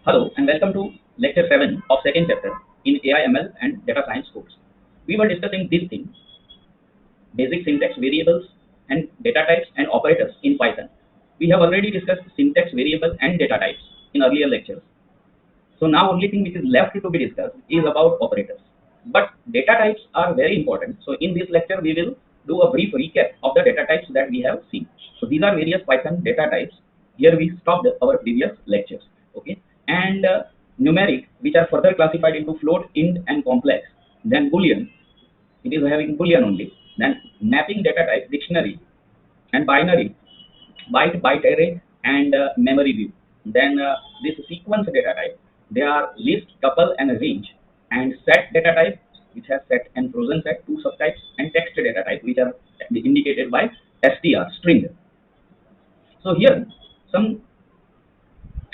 Hello and welcome to lecture 7 of second chapter in AI/ML and data science course. We were discussing these things, basic syntax variables and data types and operators in Python. We have already discussed syntax variable and data types in earlier lectures. So now only thing which is left to be discussed is about operators. But data types are very important. So in this lecture we will do a brief recap of the data types that we have seen. So these are various Python data types. Here we stopped our previous lectures. Okay, and numeric, which are further classified into float, int, and complex. Then Boolean, it is having Boolean only. Then mapping data type, dictionary, and binary, byte array, and memory view. Then this sequence data type, they are list, tuple, and range. And set data type, which has set and frozen set, two subtypes, and text data type, which are indicated by str, string. So here some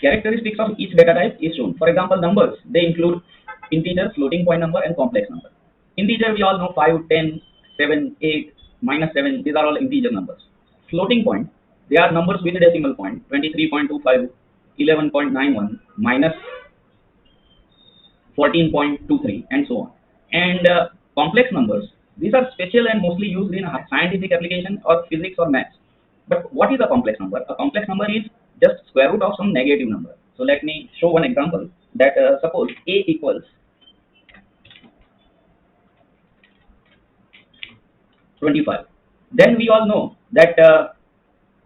characteristics of each data type is shown. For example, numbers, they include integer, floating point number, and complex number. Integer, we all know 5, 10, 7, 8, -7, these are all integer numbers. Floating point, they are numbers with a decimal point, 23.25, 11.91, -14.23, and so on. And complex numbers, these are special and mostly used in scientific application or physics or maths. But what is a complex number? A complex number is just square root of some negative number. So let me show one example that suppose a equals 25. Then we all know that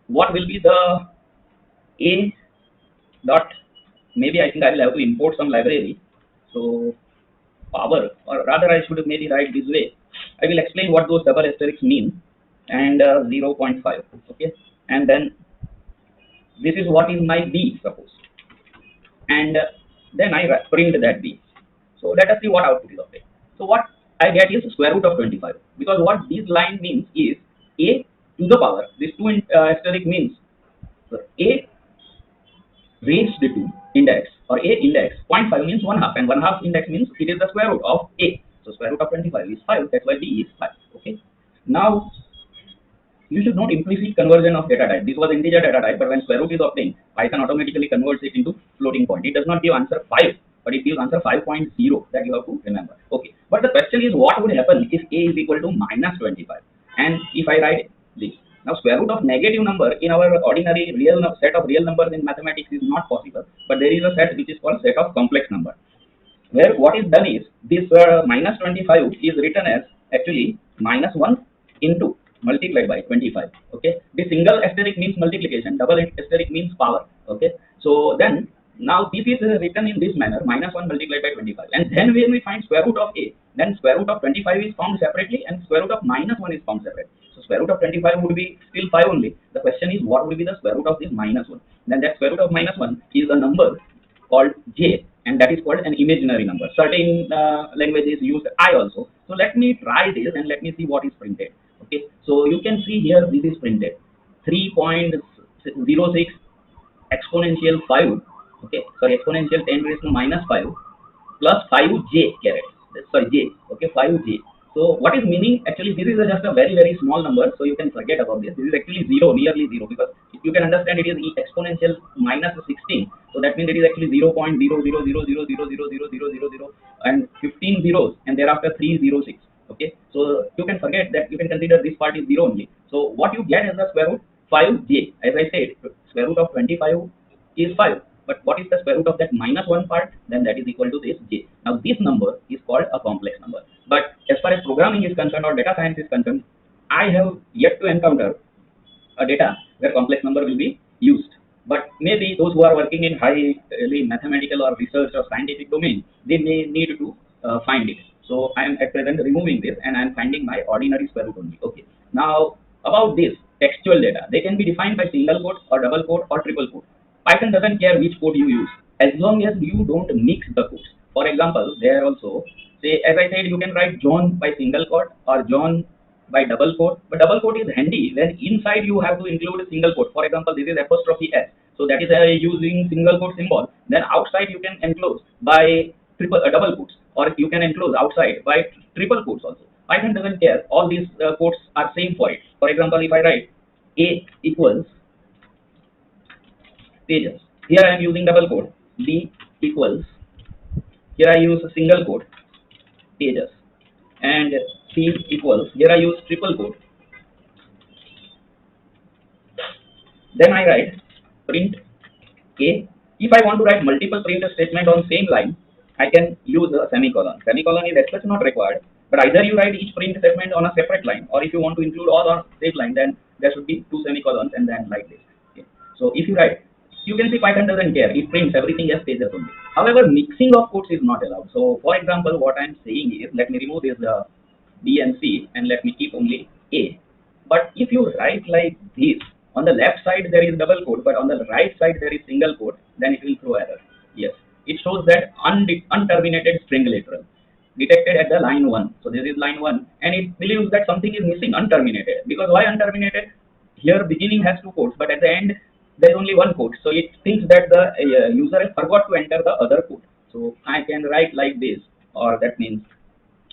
what will be the a dot, maybe I think I will have to import some library. So power, or rather I should maybe write this way. I will explain what those double asterisks mean, and 0.5. Okay, and then this is what is my b, suppose, and then I print that b. So let us see what output is of it. So what I get is square root of 25, because what this line means is a to the power. This two asterisk means a raised to index, or a index. 0.5 means 1/2, and 1/2 index means it is the square root of a. So square root of 25 is 5. That's why b is 5. Okay. Now you should note implicit conversion of data type. This was integer data type, but when square root is obtained, Python automatically converts it into floating point. It does not give answer 5, but it gives answer 5.0. That you have to remember. Okay. But the question is, what would happen if a is equal to -25? And if I write this, now square root of negative number in our ordinary set of real numbers in mathematics is not possible. But there is a set which is called set of complex number, where what is done is this -25 is written as actually -1 into multiplied by 25. Okay, the single asterisk means multiplication, double asterisk means power. Okay, so then now this is written in this manner, -1 multiplied by 25, and then when we find square root of a, then square root of 25 is found separately and square root of -1 is found separate. So square root of 25 would be still 5 only. The question is, what would be the square root of this -1? Then that square root of -1 is a number called j, and that is called an imaginary number. Certain languages use I also. So let me try this and let me see what is printed. Okay, so you can see here this is printed 3.06 exponential 5. Okay, sorry, exponential 10 raised to -5 plus 5j caret. Sorry, j. Okay, 5j. So what is meaning? Actually, this is just a very small number, so you can forget about this. This is actually 0, nearly 0, because you can understand it is exponential -16. So that means it is actually 0.000000000 and 15 zeros, and thereafter 306. Okay, so you can forget that. You can consider this part is 0 only. So what you get as the square root? 5j. As I said, square root of 25 is 5. But what is the square root of that -1 part? Then that is equal to this j. Now this number is called a complex number. But as far as programming is concerned or data science is concerned, I have yet to encounter a data where complex number will be used. But maybe those who are working in highly mathematical or research or scientific domain, they may need to find it. So I am at present removing this, and I am finding my ordinary square root only. Okay. Now about this textual data, they can be defined by single quote or double quote or triple quote. Python doesn't care which code you use, as long as you don't mix the codes. For example, there also, say, as I said, you can write John by single quote or John by double quote, but double quote is handy when inside you have to include a single quote. For example, this is apostrophe s, so that is using single quote symbol. Then outside you can enclose by double quotes, or you can enclose outside by triple quotes also. Python doesn't care. All these quotes are same for it. For example, if I write a equals pages, here I am using double quote, b equals, here I use a single quote, pages, and C equals, here I use triple quote. Then I write print A. If I want to write multiple print statement on same line, I can use a semicolon. Semicolon is as such not required, but either you write each print statement on a separate line, or if you want to include all on same line, then there should be two semicolons and then like this. Okay. So if you write, you can see Python doesn't care. It prints everything as pages only. However, mixing of quotes is not allowed. So for example, what I'm saying is, let me remove this B and C and let me keep only A. But if you write like this, on the left side there is double quote, but on the right side there is single quote, then it will throw error. Yes, it shows that unterminated string literal detected at the line 1. So this is line 1, and it believes that something is missing, unterminated. Because why unterminated? Here beginning has two quotes, but at the end there is only one quote. So it thinks that the user has forgot to enter the other quote. So I can write like this, or that means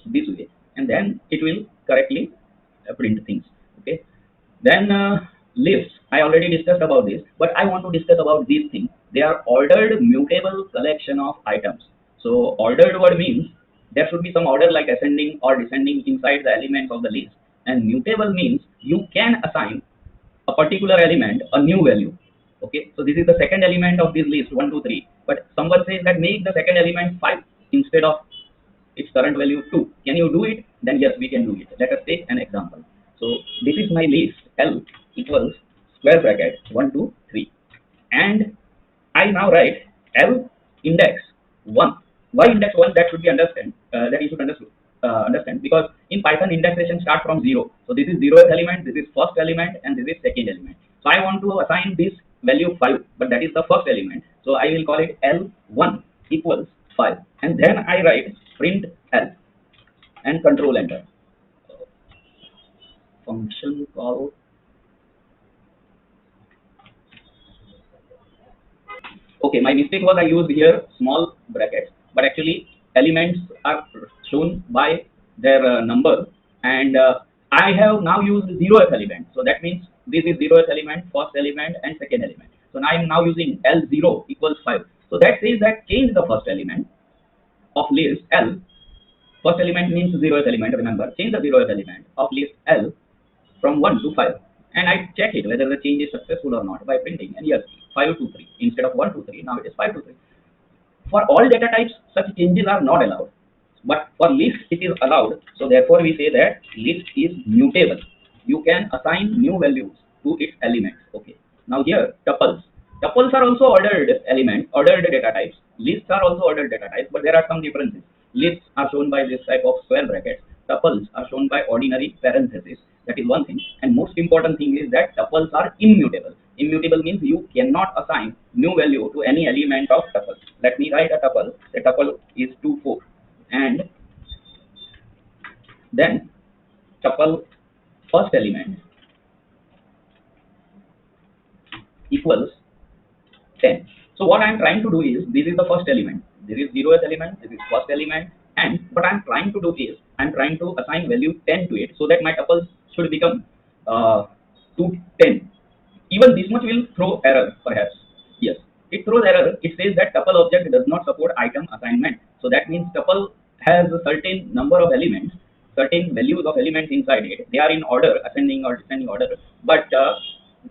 this way, and then it will correctly print things. Okay. Then lists, I already discussed about this, but I want to discuss about these things. They are ordered mutable collection of items. So ordered word means there should be some order like ascending or descending inside the elements of the list. And mutable means you can assign a particular element a new value. Okay, so this is the second element of this list 1, 2, 3. But someone says that make the second element 5 instead of its current value 2. Can you do it? Then yes, we can do it. Let us take an example. So this is my list L equals square bracket 1, 2, 3, and I now write L index 1. Why index 1? That should be understand. That you should understand, because in Python indexation start from 0. So this is 0th element, this is first element, and this is second element. So I want to assign this value 5, but that is the first element. So I will call it L1 equals 5, and then I write print L and control enter. Function call. Okay, my mistake was I used here small brackets, but actually elements are shown by their number, and I have now used 0th element. So that means this is 0th element, first element, and second element. So now I am now using L0 equals 5. So that says that change the first element of list L. First element means 0th element, remember. Change the 0th element of list L from 1 to 5. And I check it whether the change is successful or not by printing. And yes, 5 to 3. Instead of 1 to 3, now it is 5 to 3. For all data types, such changes are not allowed. But for list, it is allowed. So therefore, we say that list is mutable. You can assign new values to its elements. Okay. Now here, tuples. Tuples are also ordered elements, ordered data types. Lists are also ordered data types, but there are some differences. Lists are shown by this type of square brackets. Tuples are shown by ordinary parentheses. That is one thing. And most important thing is that tuples are immutable. Immutable means you cannot assign new value to any element of tuple. Let me write a tuple. The tuple is 2, 4. And then tuple first element equals 10. So what I am trying to do is, this is the first element. This is 0th element. This is first element. And what I am trying to do is, I am trying to assign value 10 to it, so that my tuples should become 2, 10. Even this much will throw error, perhaps. Yes, it throws error. It says that tuple object does not support item assignment. So that means tuple has a certain number of elements, certain values of elements inside it. They are in order, ascending or descending order. But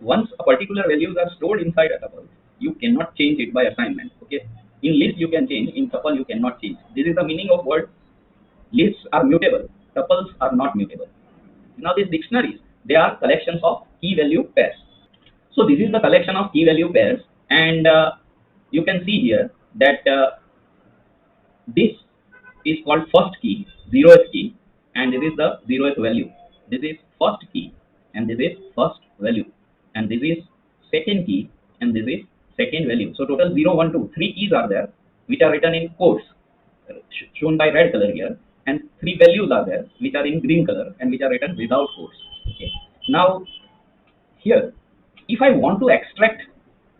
once a particular values are stored inside a tuple, you cannot change it by assignment. Okay. In list you can change. In tuple you cannot change. This is the meaning of word. Lists are mutable. Tuples are not mutable. Now these dictionaries, they are collections of key value pairs. So this is the collection of key value pairs, and you can see here that this is called first key, 0th key, and this is the 0th value. This is first key, and this is first value, and this is second key, and this is second value. So total 0, 1, 2, 3 keys are there, which are written in quotes, shown by red color here, and 3 values are there, which are in green color, and which are written without quotes. Okay. Now here, if I want to extract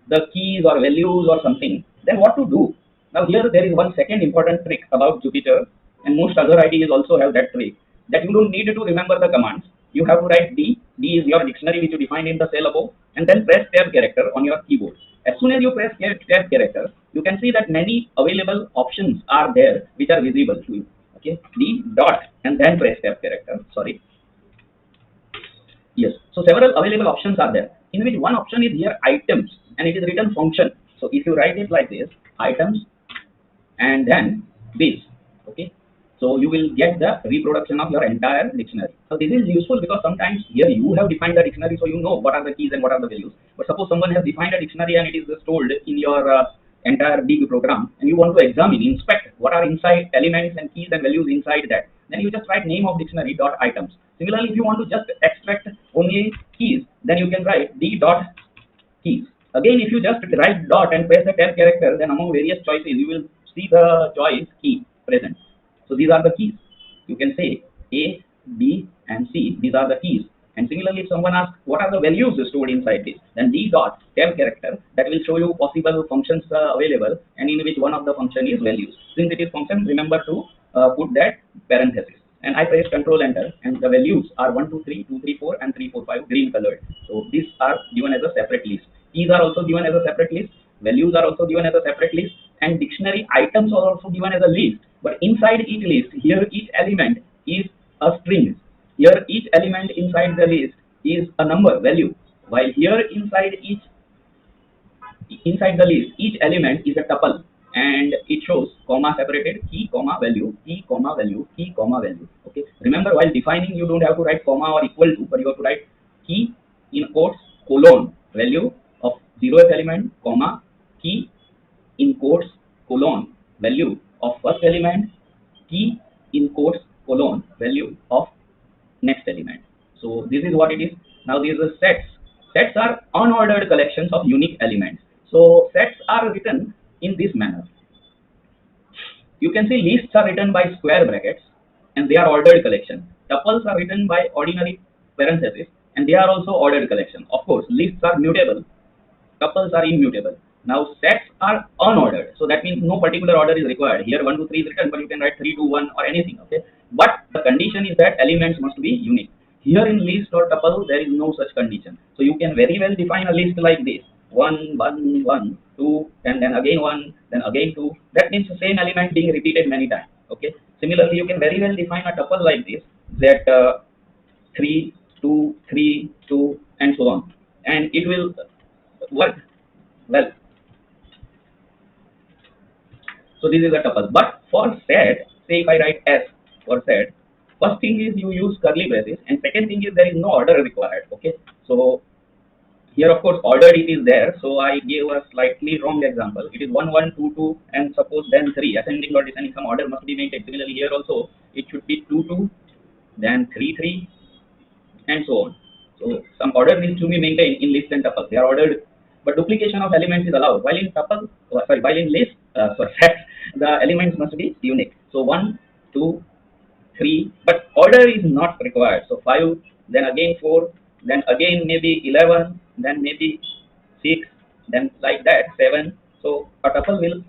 the keys or values or something, then what to do? Now here there is one second important trick about Jupyter, and most other IDEs also have that trick, that you don't need to remember the commands. You have to write D. D is your dictionary which you define in the cell above, and then press tab character on your keyboard. As soon as you press tab character, you can see that many available options are there which are visible to you. Okay, D dot and then press tab character. Sorry. Yes. So several available options are there, in which one option is here items, and it is written function. So if you write it like this, items and then this, okay, so you will get the reproduction of your entire dictionary. So this is useful because sometimes here you have defined the dictionary, so you know what are the keys and what are the values. But suppose someone has defined a dictionary and it is stored in your entire big program, and you want to examine, inspect what are inside elements and keys and values inside that, then you just write name of dictionary dot items. Similarly, if you want to just extract only keys, then you can write D dot keys. Again, if you just write dot and press the tab character, then among various choices, you will see the choice key present. So these are the keys. You can say A, B, and C. These are the keys. And similarly, if someone asks what are the values stored inside this, then D dot tab character, that will show you possible functions available, and in which one of the function is values. Since it is function, remember to put that parenthesis. And I press Control Enter, and the values are 1, 2, 3, 2, 3, 4, and 3, 4, 5 green colored. So these are given as a separate list. Keys are also given as a separate list. Values are also given as a separate list, and dictionary items are also given as a list. But inside each list, here each element is a string. Here each element inside the list is a number value, while here inside the list each element is a tuple, and it shows comma separated key comma value key comma value key comma value. Okay, remember, while defining you don't have to write comma or equal to, but you have to write key in quotes colon value of 0th element comma key in quotes colon value of first element key in quotes colon value of next element. So this is what it is. Now these are sets. Sets are unordered collections of unique elements. So sets are written in this manner. You can see lists are written by square brackets and they are ordered collection. Tuples are written by ordinary parentheses and they are also ordered collection. Of course, lists are mutable, tuples are immutable. Now sets are unordered, so that means no particular order is required. Here 1, 2, 3 is written, but you can write 3, 2, 1 or anything. Okay, but the condition is that elements must be unique. Here in list or tuple there is no such condition, so you can very well define a list like this: 1, 1, 1, 2, and then again 1, then again 2. That means the same element being repeated many times. Okay. Similarly, you can very well define a tuple like this, that 3, 2, 3, 2, and so on, and it will work well. So this is a tuple. But for set, say if I write S for set, first thing is you use curly braces, and second thing is there is no order required. Okay. So here of course ordered it is there. So I gave a slightly wrong example. It is 1, 1, 2, 2, and suppose then 3. Ascending or descending, some order must be maintained. Similarly here also it should be 2, 2, then 3, 3, and so on. So some order needs to be maintained in list and tuple. They are ordered, but duplication of elements is allowed. While in tuple, while in list, set, the elements must be unique. So 1, 2, 3, but order is not required. So 5, then again 4, then again maybe 11, then maybe 6, then like that 7. So a tuple will,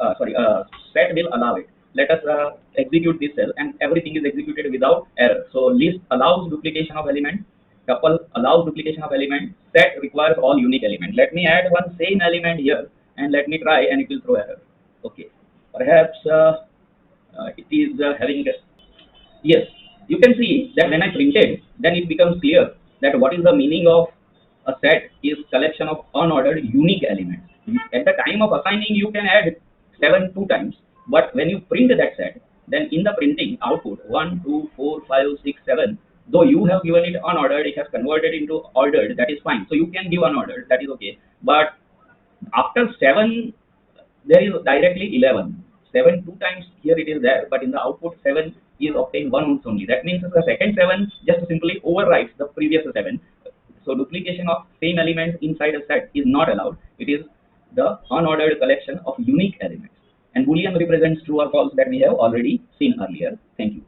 set will allow it. Let us execute this cell, and everything is executed without error. So list allows duplication of element, tuple allows duplication of element, set requires all unique element. Let me add one same element here, and let me try, and it will throw error. Okay, perhaps it is having a, yes, you can see that when I printed, then it becomes clear that what is the meaning of a set is collection of unordered unique elements. At the time of assigning, you can add 7 2 times, but when you print that set, then in the printing output 1, 2, 4, 5, 6, 7, though you have given it unordered, it has converted into ordered. That is fine. So you can give unordered. That is okay. But after 7, there is directly 11. 7 2 times here it is there, but in the output 7 is obtained once only. That means the second 7 just simply overwrites the previous 7. So duplication of same element inside a set is not allowed. It is the unordered collection of unique elements. And Boolean represents true or false, that we have already seen earlier. Thank you.